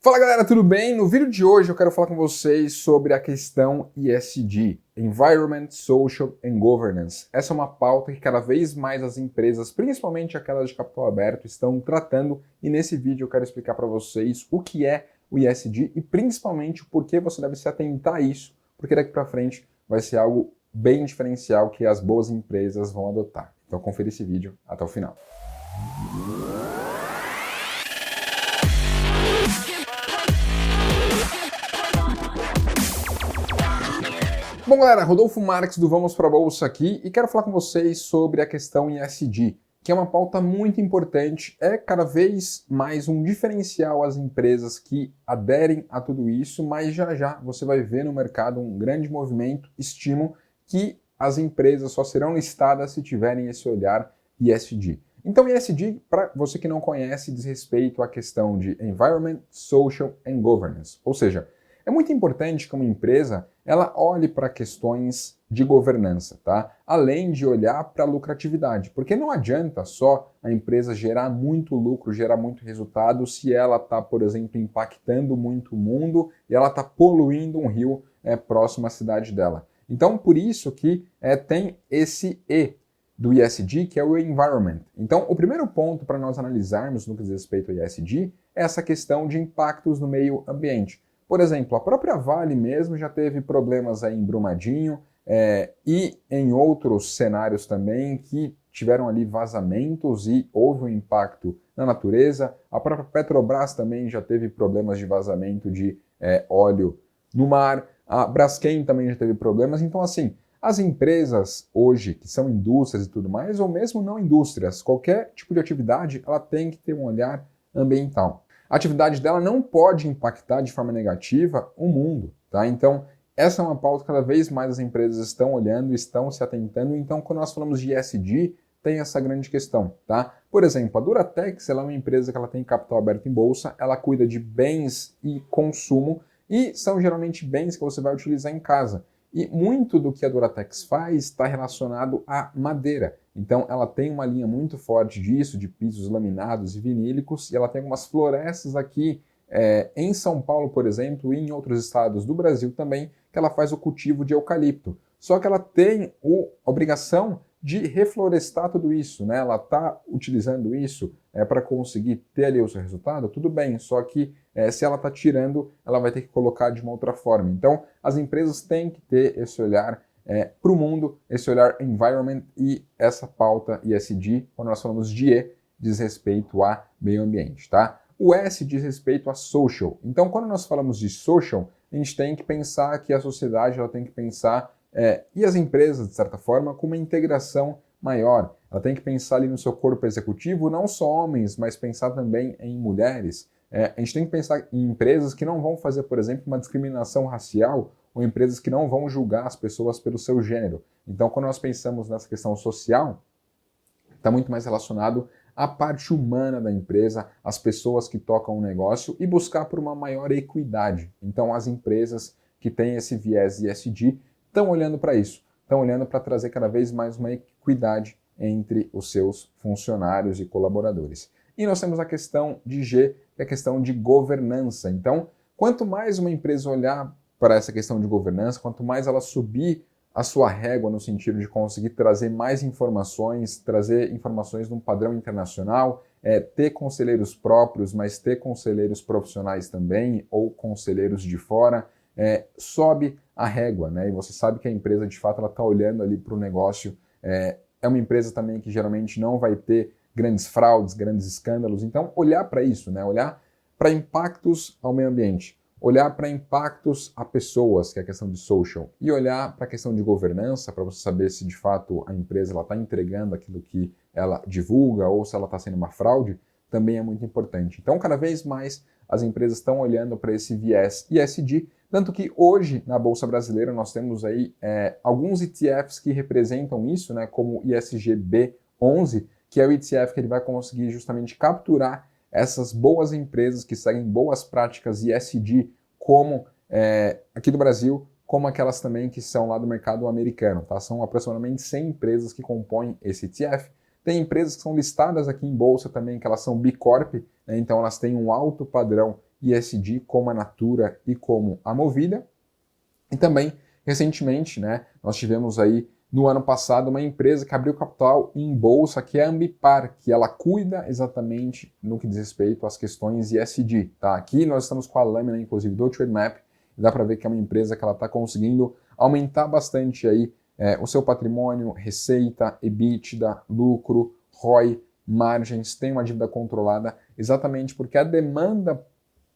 Fala galera, tudo bem? No vídeo de hoje eu quero falar com vocês sobre a questão ESG, Environment, Social and Governance. Essa é uma pauta que cada vez mais as empresas, principalmente aquelas de capital aberto, estão tratando e nesse vídeo eu quero explicar para vocês o que é o ESG e principalmente o porquê você deve se atentar a isso, porque daqui para frente vai ser algo bem diferencial que as boas empresas vão adotar. Então confira esse vídeo até o final. Bom galera, Rodolfo Marques do Vamos para a Bolsa aqui e quero falar com vocês sobre a questão ESG, que é uma pauta muito importante, é cada vez mais um diferencial às empresas que aderem a tudo isso, mas já já você vai ver no mercado um grande movimento, estimo que as empresas só serão listadas se tiverem esse olhar ESG. Então ESG, para você que não conhece, diz respeito à questão de Environment, Social and Governance, ou seja, é muito importante que uma empresa ela olhe para questões de governança, tá? Além de olhar para a lucratividade, porque não adianta só a empresa gerar muito lucro, gerar muito resultado, se ela está, por exemplo, impactando muito o mundo e ela está poluindo um rio próximo à cidade dela. Então, por isso que tem esse E do ESG, que é o Environment. Então, o primeiro ponto para nós analisarmos no que diz respeito ao ESG é essa questão de impactos no meio ambiente. Por exemplo, a própria Vale mesmo já teve problemas aí em Brumadinho e em outros cenários também que tiveram ali vazamentos e houve um impacto na natureza. A própria Petrobras também já teve problemas de vazamento de óleo no mar. A Braskem também já teve problemas. Então, assim, as empresas hoje, que são indústrias e tudo mais, ou mesmo não indústrias, qualquer tipo de atividade, ela tem que ter um olhar ambiental. A atividade dela não pode impactar de forma negativa o mundo, tá? Então, essa é uma pauta que cada vez mais as empresas estão olhando, estão se atentando. Então, quando nós falamos de ESG, tem essa grande questão, tá? Por exemplo, a Duratex, ela é uma empresa que ela tem capital aberto em bolsa, ela cuida de bens e consumo e são geralmente bens que você vai utilizar em casa. E muito do que a Duratex faz está relacionado à madeira. Então ela tem uma linha muito forte disso, de pisos laminados e vinílicos, e ela tem algumas florestas aqui em São Paulo, por exemplo, e em outros estados do Brasil também, que ela faz o cultivo de eucalipto. Só que ela tem a obrigação de reflorestar tudo isso, né? Ela está utilizando isso para conseguir ter ali o seu resultado, tudo bem, só que se ela está tirando, ela vai ter que colocar de uma outra forma. Então, as empresas têm que ter esse olhar para o mundo, esse olhar environment e essa pauta ESG, quando nós falamos de E, diz respeito a meio ambiente, tá? O S diz respeito a social. Então, quando nós falamos de social, a gente tem que pensar que a sociedade ela tem que pensar e as empresas, de certa forma, com uma integração maior. Ela tem que pensar ali no seu corpo executivo, não só homens, mas pensar também em mulheres. A gente tem que pensar em empresas que não vão fazer, por exemplo, uma discriminação racial ou empresas que não vão julgar as pessoas pelo seu gênero. Então, quando nós pensamos nessa questão social, está muito mais relacionado à parte humana da empresa, as pessoas que tocam o negócio e buscar por uma maior equidade. Então, as empresas que têm esse viés ESG estão olhando para isso, estão olhando para trazer cada vez mais uma equidade entre os seus funcionários e colaboradores. E nós temos a questão de G, que é a questão de governança. Então, quanto mais uma empresa olhar para essa questão de governança, quanto mais ela subir a sua régua no sentido de conseguir trazer mais informações, trazer informações num padrão internacional, ter conselheiros próprios, mas ter conselheiros profissionais também, ou conselheiros de fora, sobe a régua, né? E você sabe que a empresa, de fato, ela está olhando ali para o negócio. É uma empresa também que geralmente não vai ter grandes fraudes, grandes escândalos. Então, olhar para isso, né? Olhar para impactos ao meio ambiente, olhar para impactos a pessoas, que é a questão de social, e olhar para a questão de governança, para você saber se de fato a empresa está entregando aquilo que ela divulga ou se ela está sendo uma fraude, também é muito importante. Então, cada vez mais as empresas estão olhando para esse viés ESG, tanto que hoje na Bolsa Brasileira nós temos aí alguns ETFs que representam isso, né, como o ISGB11, que é o ETF que ele vai conseguir justamente capturar essas boas empresas que seguem boas práticas ESG, como aqui do Brasil, como aquelas também que são lá do mercado americano, tá? São aproximadamente 100 empresas que compõem esse ETF. Tem empresas que são listadas aqui em bolsa também, que elas são B Corp, né? Então elas têm um alto padrão ESG, como a Natura e como a Movida. E também, recentemente, né, nós tivemos aí no ano passado uma empresa que abriu capital em bolsa, que é a Ambipar, que ela cuida exatamente no que diz respeito às questões ESG. Tá? Aqui nós estamos com a lâmina, inclusive, do Trademap, e dá para ver que é uma empresa que ela está conseguindo aumentar bastante aí o seu patrimônio, receita, EBITDA, lucro, ROI, margens, tem uma dívida controlada, exatamente porque a demanda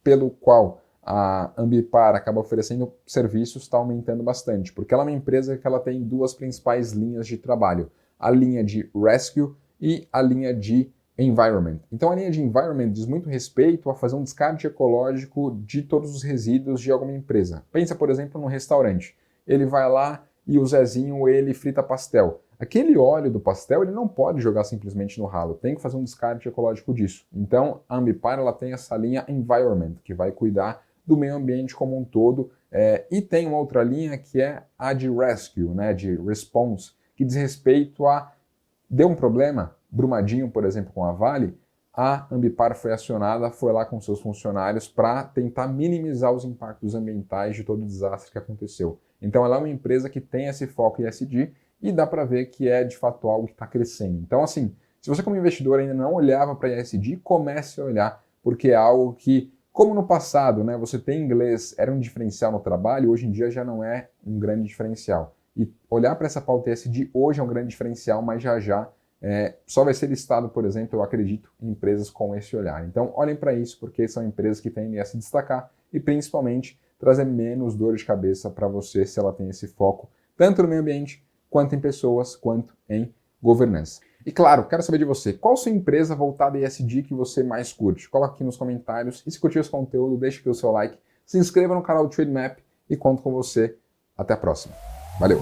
pelo qual a Ambipar acaba oferecendo serviços está aumentando bastante, porque ela é uma empresa que ela tem duas principais linhas de trabalho, a linha de Rescue e a linha de Environment. Então a linha de Environment diz muito respeito a fazer um descarte ecológico de todos os resíduos de alguma empresa. Pensa, por exemplo, num restaurante. Ele vai lá e o Zezinho, ele frita pastel. Aquele óleo do pastel, ele não pode jogar simplesmente no ralo, tem que fazer um descarte ecológico disso. Então a Ambipar ela tem essa linha Environment, que vai cuidar do meio ambiente como um todo, e tem uma outra linha que é a de Rescue, né, de Response, que diz respeito a deu um problema, Brumadinho, por exemplo, com a Vale, a Ambipar foi acionada, foi lá com seus funcionários para tentar minimizar os impactos ambientais de todo o desastre que aconteceu. Então ela é uma empresa que tem esse foco em ESG e dá para ver que é de fato algo que está crescendo. Então assim, se você como investidor ainda não olhava para ESG, comece a olhar, porque é algo que, como no passado, né, você tem inglês, era um diferencial no trabalho, hoje em dia já não é um grande diferencial. E olhar para essa pauta ESG hoje é um grande diferencial, mas já só vai ser listado, por exemplo, eu acredito, em empresas com esse olhar. Então, olhem para isso, porque são empresas que tendem a se destacar e, principalmente, trazer menos dor de cabeça para você se ela tem esse foco, tanto no meio ambiente, quanto em pessoas, quanto em governança. E claro, quero saber de você, qual sua empresa voltada a ESG que você mais curte? Coloque aqui nos comentários e se curtiu esse conteúdo, deixe aqui o seu like, se inscreva no canal do Trademap e conto com você. Até a próxima. Valeu!